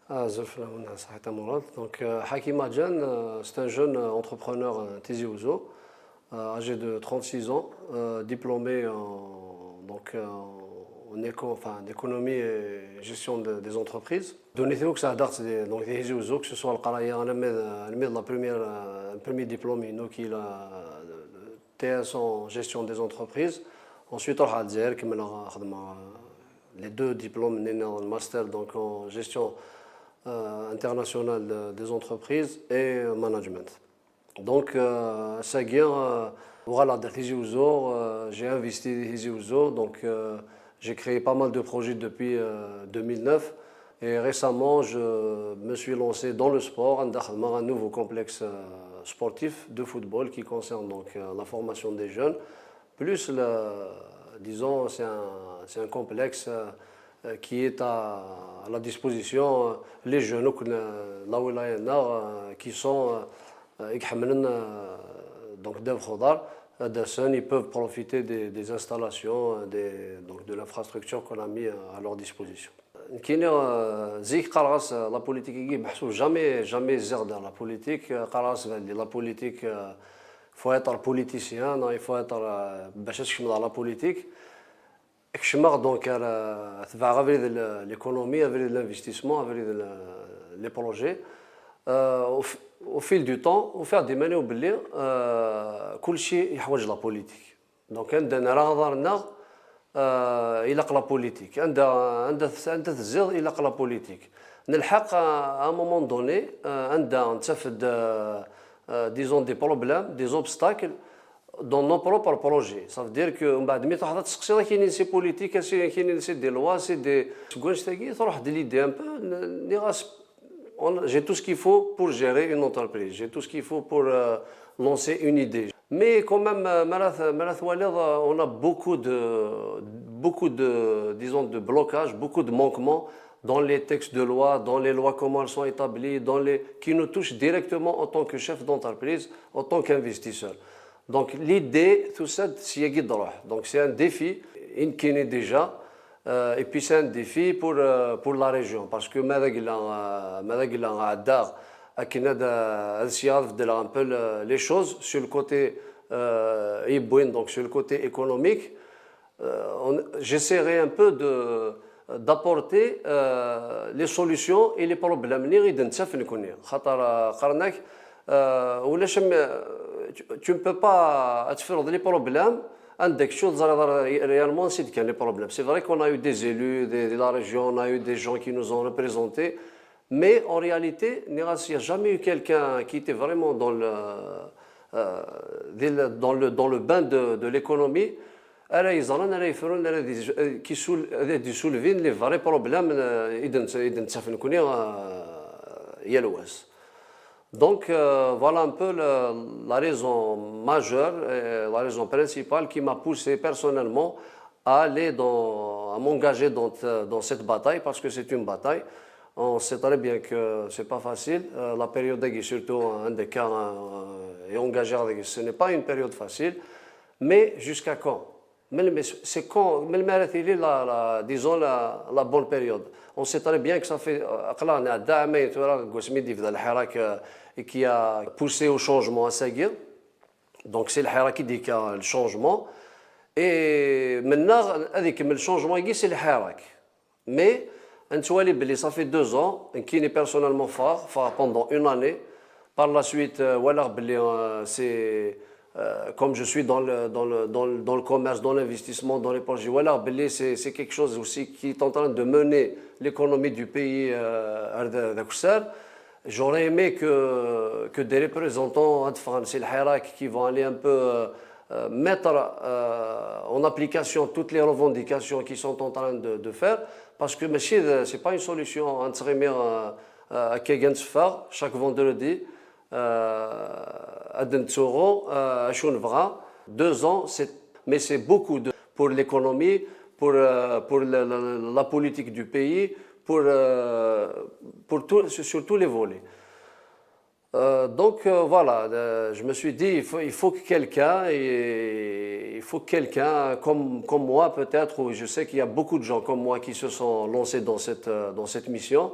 Donc, Hakim Adjan, c'est un jeune entrepreneur Tizi Ouzou, âgé de 36 ans, diplômé en économie et gestion des entreprises. Donné que ça a donc Tizi Ouzou, que ce soit le premier diplôme qui a TS en gestion des entreprises. Ensuite, on a les deux diplômes en master donc en gestion internationale des entreprises et management. Donc, voilà, j'ai investi dans Tizi Ouzou, donc j'ai créé pas mal de projets depuis 2009 et récemment je me suis lancé dans le sport, un nouveau complexe sportif de football qui concerne donc la formation des jeunes, plus disons c'est un complexe qui est à la disposition les jeunes qui sont donc ils peuvent profiter des installations donc de l'infrastructure qu'on a mis à leur disposition. La politique jamais zéro la politique la politique il faut être politicien il faut être dans la politique donc l'économie l'investissement les projets au fil du temps وفي des manières باللي كل شيء يحوج لا بوليتيك دونك عندنا نهضرنا الى لا بوليتيك عندها تزيد الى لا بوليتيك نلحق à un moment donné عندها نتفد disons des problèmes des obstacles dans nos propres projets ça veut dire que من بعد مي تروح تسقسي كاينين سي بوليتيك كاينين سي دي لوا سي دي تقولش تاكي تروح دي ليدي ان بو j'ai tout ce qu'il faut pour gérer une entreprise, j'ai tout ce qu'il faut pour lancer une idée. Mais quand même, on a beaucoup de, disons, de blocages, beaucoup de manquements dans les textes de loi, dans les lois, comment elles sont établies, qui nous touchent directement en tant que chef d'entreprise, en tant qu'investisseur. Donc l'idée, tout ça, donc c'est un défi, qui est déjà. Et puis c'est un défi pour la région parce que un peu les choses sur le côté donc sur le côté économique j'essaierai un peu d'apporter les solutions et les problèmes tu ne peux pas faire les problèmes réellement c'est les problèmes. C'est vrai qu'on a eu des élus de la région, on a eu des gens qui nous ont représentés, mais en réalité, il n'y a jamais eu quelqu'un qui était vraiment dans le bain de l'économie qui soulève les vrais problèmes Donc voilà un peu la raison majeure, la raison principale qui m'a poussé personnellement à m'engager dans cette bataille parce que c'est une bataille. On sait très bien que c'est pas facile. La période surtout un des cas et engagé ce n'est pas une période facile. Mais jusqu'à quand? C'est quand disons la bonne période. On sait très bien que ça fait qui a poussé au changement à Saguir. Donc c'est le qui dit le changement. Et maintenant, avec le changement, c'est le Harak. Mais ça fait 2 ans, qui est personnellement fort pendant une année. Par la suite, c'est comme je suis dans le commerce, dans l'investissement, dans les projets, c'est quelque chose aussi qui est en train de mener l'économie du pays à J'aurais aimé que des représentants de France et le Hirak qui vont aller un peu mettre en application toutes les revendications qu'ils sont en train de faire, parce que ce n'est pas une solution à chaque vendredi. À 2 ans, mais c'est beaucoup pour l'économie, pour la politique du pays, sur tous les volets. Donc voilà, je me suis dit il faut que quelqu'un comme moi peut-être, ou je sais qu'il y a beaucoup de gens comme moi qui se sont lancés dans cette mission.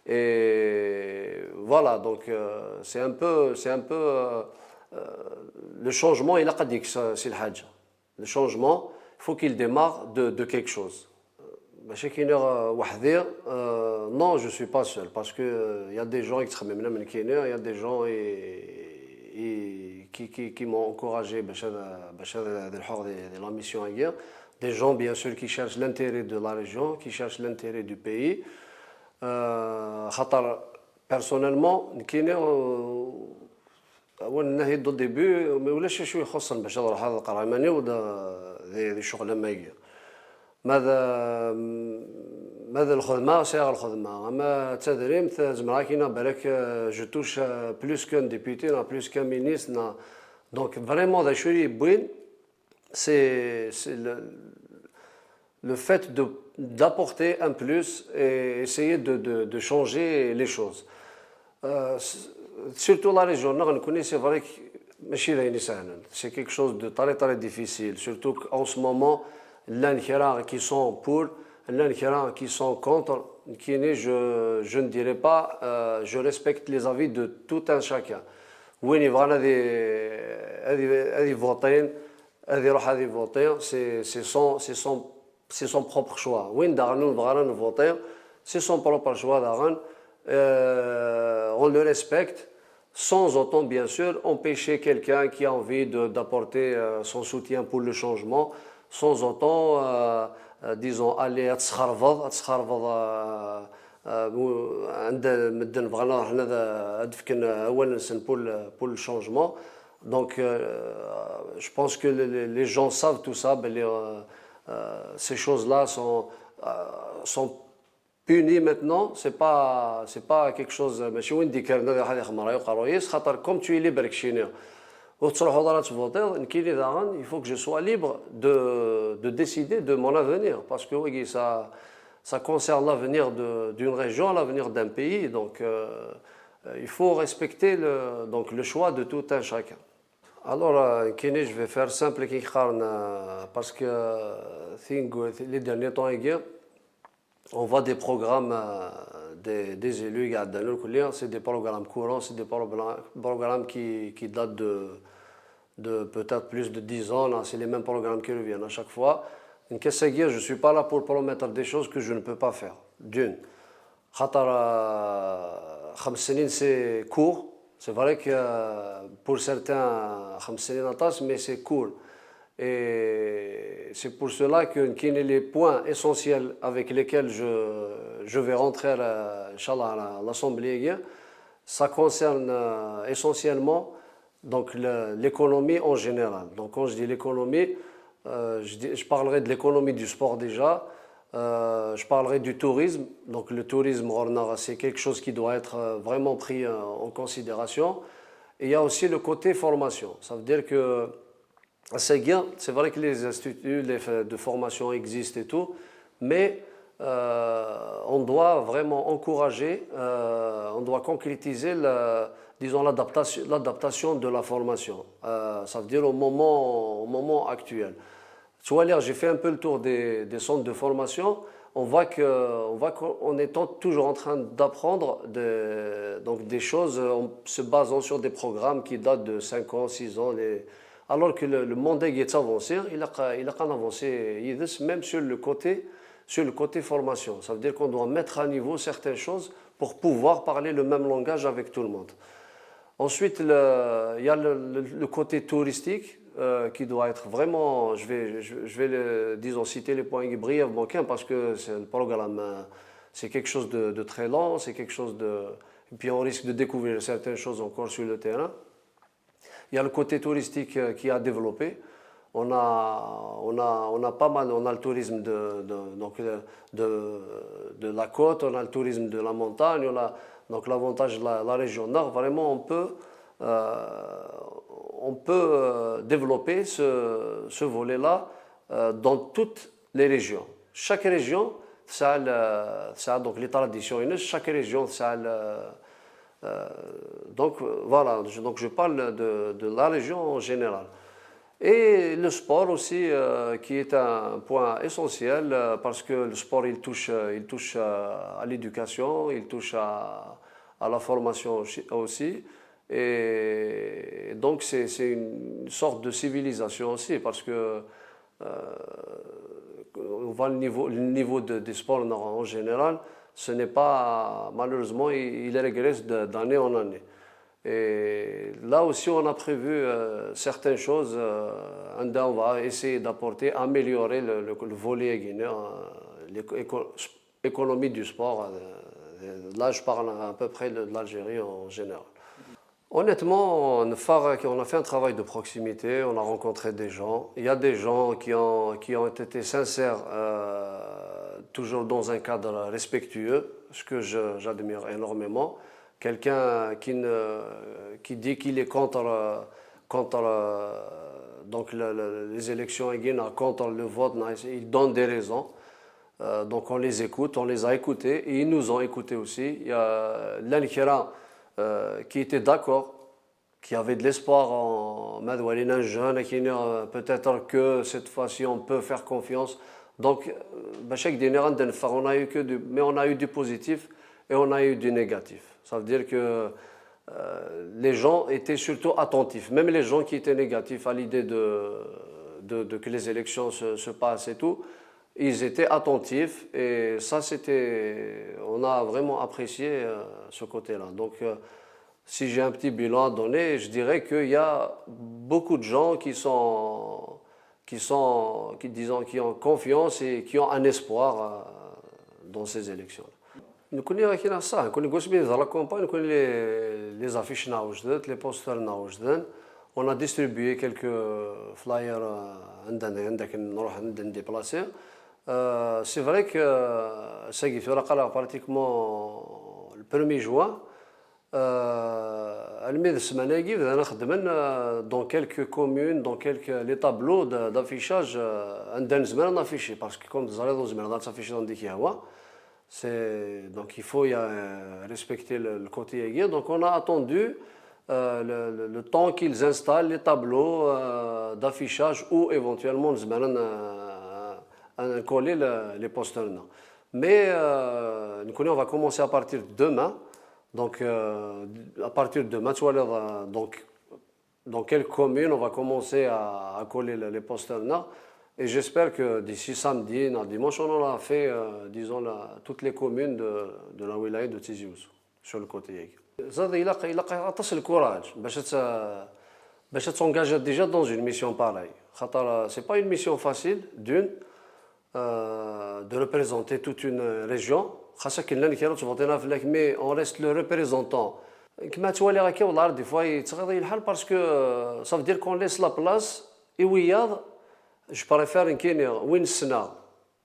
Et voilà, donc le changement, il a dit que c'est le Hajj. Le changement, il faut qu'il démarre de quelque chose. Non, je ne suis pas seul, parce qu'il y a des gens il y a des gens qui m'ont encouragé de la mission à guerre. Des gens, bien sûr, qui cherchent l'intérêt de la région, qui cherchent l'intérêt du pays. Personnellement, au début, ما ولاش شويه خصنا باش نروح هذا القرعماني ولا ذي شغله ما هي ماذا الخدمه صايغ الخدمه اما تدريم زعما كاينه بالك جو توش بلوس كان ديبيتي نا بلوس كان مينيستر نا دونك فريمون ذا شو يبغين c'est le fait d'apporter un plus et essayer de changer les choses. Surtout la région, c'est vrai que c'est quelque chose de très très difficile, surtout qu'en ce moment, les qui sont pour, les qui sont contre, je ne dirais pas, je respecte les avis de tout un chacun. Oui, il va voter, c'est son propre choix. Oui, voter, c'est son propre choix. On le respecte, sans autant, bien sûr, empêcher quelqu'un qui a envie d'apporter son soutien pour le changement, sans autant, disons, aller à تسخرفض عند مدن بغينا حنا دفكن أول نسن pour le changement. Donc, je pense que les gens savent tout ça, ces choses-là sont punies maintenant. C'est pas quelque chose. Comme tu es libre, il faut que je sois libre de décider de mon avenir. Parce que oui, ça concerne l'avenir d'une région, l'avenir d'un pays. Donc, il faut respecter le choix de tout un chacun. Alors, je vais faire simple parce que les derniers temps, on voit des programmes des élus, c'est des programmes courants, c'est des programmes qui datent de peut-être plus de 10 ans, c'est les mêmes programmes qui reviennent à chaque fois. Je ne suis pas là pour promettre des choses que je ne peux pas faire. D'une, c'est court. C'est vrai que pour certains, mais c'est court. Et c'est pour cela que les points essentiels avec lesquels je vais rentrer Inch'Allah, à l'Assemblée, ça concerne essentiellement donc, l'économie en général. Donc quand je dis l'économie, je parlerai de l'économie du sport déjà. Je parlerai du tourisme. Donc le tourisme, c'est quelque chose qui doit être vraiment pris en considération. Et il y a aussi le côté formation. Ça veut dire que c'est vrai que les instituts de formation existent et tout, mais on doit vraiment encourager, on doit concrétiser l'adaptation de la formation. Ça veut dire au moment actuel. Tu vois, j'ai fait un peu le tour des centres de formation. On voit qu'on est toujours en train d'apprendre donc des choses en se basant sur des programmes qui datent de 5 ans, 6 ans. Alors que le monde est avancé, il a avancé même sur le côté formation. Ça veut dire qu'on doit mettre à niveau certaines choses pour pouvoir parler le même langage avec tout le monde. Ensuite, il y a le côté touristique qui doit être vraiment, je vais disons, citer les points brièvement parce que c'est le programme, c'est quelque chose de très lent, c'est quelque chose et puis on risque de découvrir certaines choses encore sur le terrain. Il y a le côté touristique qui a développé. On a pas mal, on a le tourisme de la côte, on a le tourisme de la montagne, donc l'avantage de la région nord, vraiment on peut développer ce volet-là dans toutes les régions. Chaque région, ça a donc les traditions. Chaque région, ça a donc voilà, donc je parle de la région en général. Et le sport aussi, qui est un point essentiel, parce que le sport, il touche à l'éducation, il touche à la formation aussi. Et donc, c'est une sorte de civilisation aussi, parce que on voit le niveau des sports en général, ce n'est pas, malheureusement, il régresse d'année en année. Et là aussi, on a prévu certaines choses. On va essayer d'apporter, améliorer le volet guinéen, l'économie du sport. Là, je parle à peu près de l'Algérie en général. Honnêtement, on a fait un travail de proximité, on a rencontré des gens. Il y a des gens qui ont été sincères, toujours dans un cadre respectueux, ce que j'admire énormément. Quelqu'un qui dit qu'il est contre donc les élections à Guinée, contre le vote, il donne des raisons. Donc on les écoute, on les a écoutés et ils nous ont écoutés aussi. Il y a l'Ankira qui était d'accord, qui avait de l'espoir en Madoualina jeune, qui peut-être que cette fois-ci on peut faire confiance. Donc, on a eu du positif et on a eu du négatif. Ça veut dire que les gens étaient surtout attentifs, même les gens qui étaient négatifs à l'idée que les élections se passent et tout, ils étaient attentifs et ça on a vraiment apprécié ce côté-là. Donc si j'ai un petit bilan à donner, je dirais qu'il y a beaucoup de gens qui ont confiance et qui ont un espoir dans ces élections. Nous connaissons ça, nous connaissons bien la campagne, nous connaissons les affiches, les posters. On a distribué quelques flyers déplacés. C'est vrai que ça qui fait pratiquement le 1er juin. Dans quelques communes, dans les tableaux d'affichage, parce que comme vous donc il faut respecter le côté. Donc on a attendu le temps qu'ils installent les tableaux d'affichage ou éventuellement coller les posters. Mais on va commencer à partir de demain. Donc à partir de demain, donc dans quelle commune on va commencer à coller les posters là. Et j'espère que d'ici samedi, dimanche, on aura fait, disons, toutes les communes de la wilaya de Tizi Ouzou, sur le côté. Il a le courage de s'engager déjà dans une mission pareille. Ce n'est pas une mission facile, d'une, de représenter toute une région. Mais on reste le représentant. Des fois, parce que ça veut dire qu'on laisse la place et je préfère وين السنة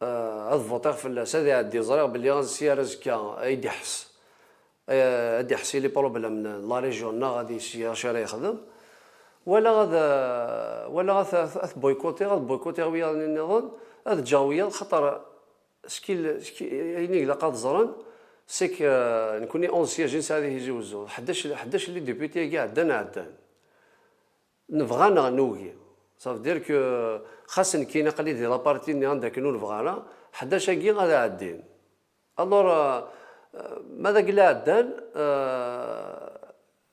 هاد فوتير في السادة عندي زرير بلي غنسي رزكا يدي يحس غادي يحس لي بروبليم لا ريجيوننا غادي شي راه يخدم ولا غاد بويكوتي ويا النظام هاد جاوية خاطر سكيل يعني إلا قاد زران سيك نكوني اونسيا جنس هذه يجي وزو 11 اللي ديبيتي كاع عدان نبغى نوقي. Ça veut dire que خاص كاين قليل ديال لابارتي اللي عندك نبغانا 11 كي غادي عادين. الور ماذا قال عدان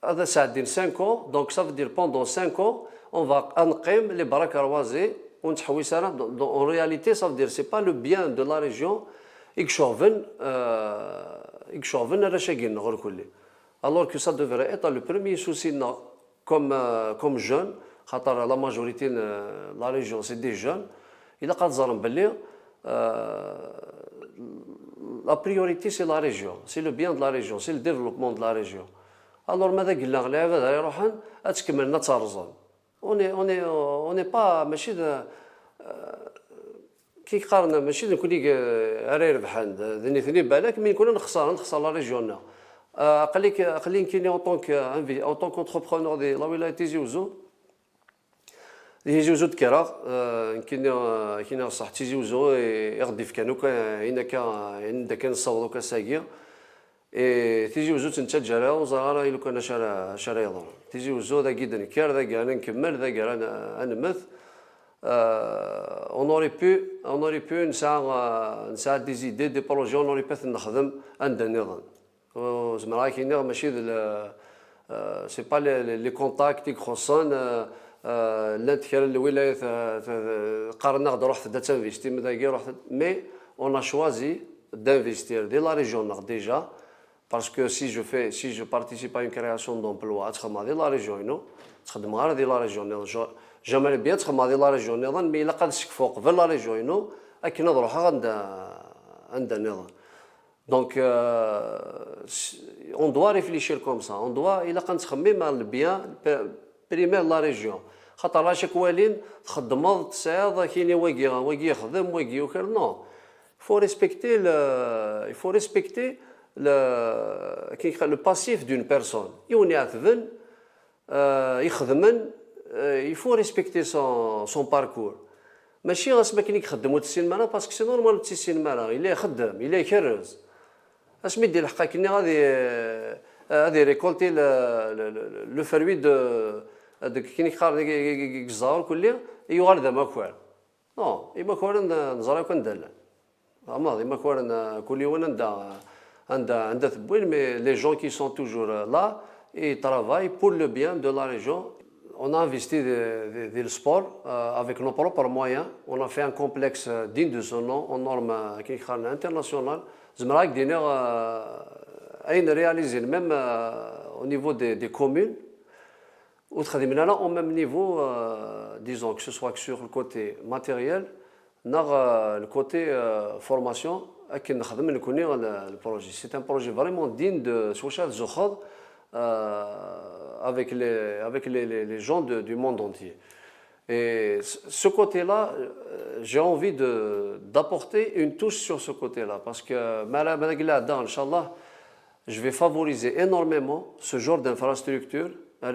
هذا ساعدين 5 ans. Donc ça veut dire pendant 5 ans on va نقيم لي براك روازي ونتحوس انا. En réalité ça veut dire c'est pas le bien de la région يكشوفن راشاقين غير كلي. Alors que ça devrait être le premier souci comme jeune. La majorité de la région, c'est des jeunes. Il a la priorité, c'est la région, c'est le bien de la région, c'est le développement de la région. Alors, on n'est pas كي قارنا ماشي نكون راه ربحان ذني ثني بالك مي نكون نخسر لا ريجيون. قليل كاين اون طونك انتربرونور دي لا ولايه تيزي وزو يجي وزو كراغ كاين صح تيزي وزو يغدي في كانوكا هنا كان نصوضو كساكيا اي تيجي وزو تنتجرا وزغارا إلا كنا شرا يضر تيجي وزو ذا قيد نكر ذا قانا نكمل ذا قانا نمث on aurait pu نساعد دي زيدي دي بروجي on aurait pu نخدم عند النظام زعما كاين ماشي سي با لي كونتاكت يخصون لا تكال الولايات قارنا نقدر روح تدا تنفيستي مداكي روح مي on a choisi d'investir dès la région déjà parce que si je participe à une création d'emploi تخدم هذه لا ريجيون تخدم غير هذه لا ريجيون j'aimerais bien تخدم هذه لا ريجيون نظام مي الا قادش فوق في لا ريجيون اكن نروح عند النظام donc on doit réfléchir comme ça on doit الا كنتخمم على البيان بريمير لا ريجيون خاطر راه شكوالين تخدم تساعد كاين واقي يخدم واقي يوكل نو il faut respecter le passif d'une personne يوني عثبن يخدمن il faut respecter son parcours ماشي غاس ما كاين يخدم وتسين مالا باسكو سي نورمال تسين مالا الا يخدم الا يكرز اش ميدير الحقا كني غادي ريكولتي لو فروي دو كاين يخار يزار كلي يوغال ذا ماكوار نو ماكوار نزرا كون دال ماضي ماكوار كل يوم عندها ثبوين مي لي جون كي سون توجور لا اي ترافاي بور لو بيان دو لا ريجيون On a investi dans le sport avec nos propres moyens. On a fait un complexe digne de son nom, en normes internationales. J'aimerais que nous réaliser même au niveau des communes, au même niveau, disons que ce soit sur le côté matériel, le côté formation, le projet. C'est un projet vraiment digne de social Zokhad. Avec les gens du monde entier. Et ce côté-là, j'ai envie d'apporter une touche sur ce côté-là, parce que, Inch'Allah, je vais favoriser énormément ce genre d'infrastructure dans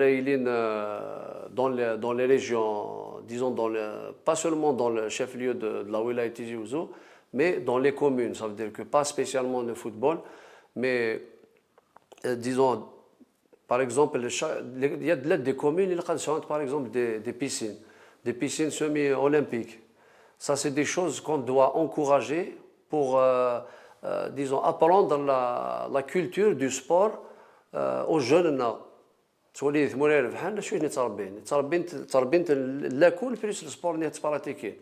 les régions, disons, pas seulement dans le chef-lieu de la wilaya Tizi Ouzou, mais dans les communes. Ça veut dire que pas spécialement le football, mais disons, par exemple, il y a des communes qui ont par exemple des piscines semi-olympiques. Ça, c'est des choses qu'on doit encourager pour, disons, apprendre la culture du sport aux jeunes. تولي ثمورير بحالنا شويه تربين لاكول بليس السبور اللي تباراتيكي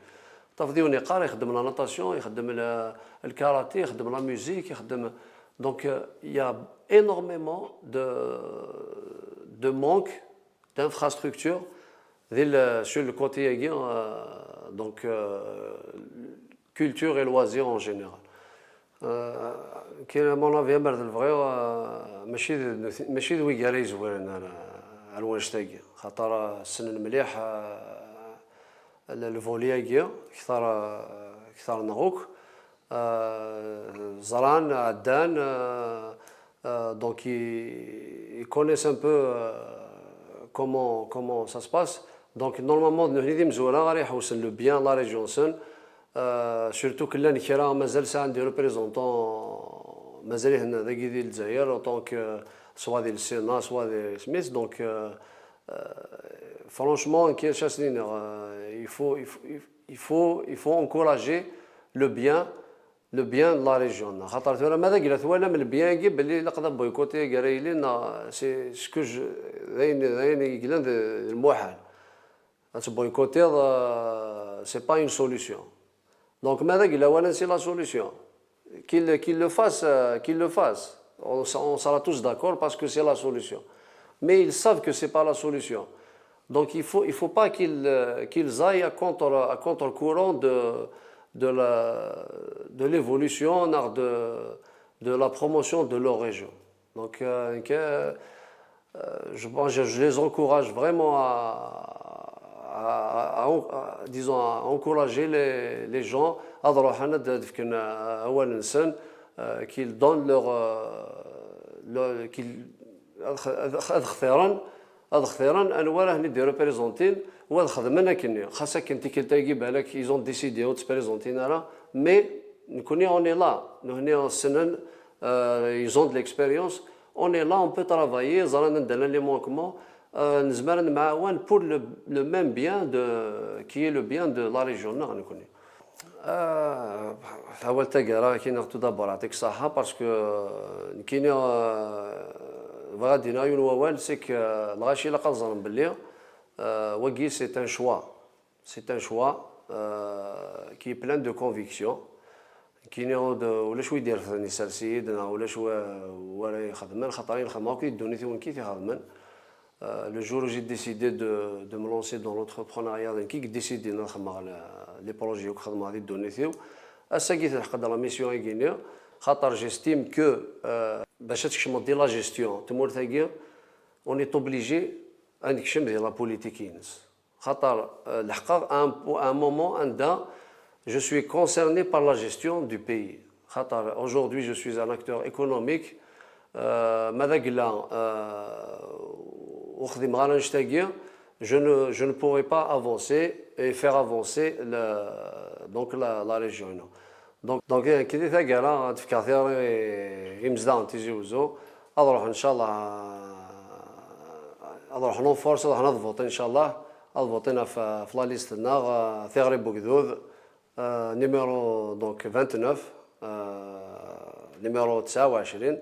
تفضيوني قاري يخدم لا ناتاسيون يخدم الكاراتيه يخدم لا ميوزيك يخدم donc il y a énormément de manque d'infrastructures sur le côté donc culture et loisirs en général. كاين مون افي مرض الفغيو ماشي ذوي كاري زوين على الواش تاعي خاطر السن المليح الفوليا كثر نغوك زران عدان donc ils connaissent un peu comment ça se passe donc normalement nous هذي مزوره غادي يحوسن لو بيان لا ريجيون سن surtout que l'année كرا مازال سا عندي ريبريزونطون مازال هنا ذاكي ديال الجزائر دونك سوا ديال السينا سوا ديال سميث دونك franchement كاين شاسنين il faut encourager le bien de la région خاطر ثورا ماذا قلت وانا من البيان كي باللي نقدر بويكوتي قرايلين سي سكو ذاين يقلن المحال بويكوتي سي با اون سوليسيون donc ماذا قلت وانا سي لا سوليسيون qu'il le fasse on sera tous d'accord parce que c'est la solution mais ils savent que c'est pas la solution donc il faut pas qu'ils aillent à contre-courant de l'évolution, de la promotion de leur région. Donc, je les encourage vraiment disons, à encourager les gens qu'ils donnent qu'ils représenter وهذا خدمنا كني خاصة كنتي كنتاجي بالك ils ont décidé de se présenter là mais نكوني on est là nous هنا السنن ils ont de l'expérience. On est là, on peut travailler, les manquements, pour le même bien qui est le bien de la région. حاولت تقرا كي ناخذ دابا يعطيك الصحه باسكو كاين غادي نايون ووال سيك الغاشي لا قنظن باللي وكي سي ان شوا كي بلان دو كونفيكسيون كاين ولا شويه يدير نسال سيدنا ولا شويه ولا يخدمن خاطرين خدمه كي دونيتي وين كيف يخدمن le jour où j'ai décidé de me lancer dans l'entrepreneuriat qui a décidé de faire les projets que j'ai donnés à ce qui est la mission guinéenne j'estime que la gestion on est obligé à de la politique à un moment je suis concerné par la gestion du pays aujourd'hui je suis un acteur économique je ne pourrais pas avancer et faire avancer la région. Donc كي تلقى تفكر في مزدان تيجي وزو اروح ان شاء الله اروح نفورس اروح نضبط ان شاء الله اضبطنا في لا ليست تاعنا ثغري بوكدود نيميرو دونك 29 نيميرو 29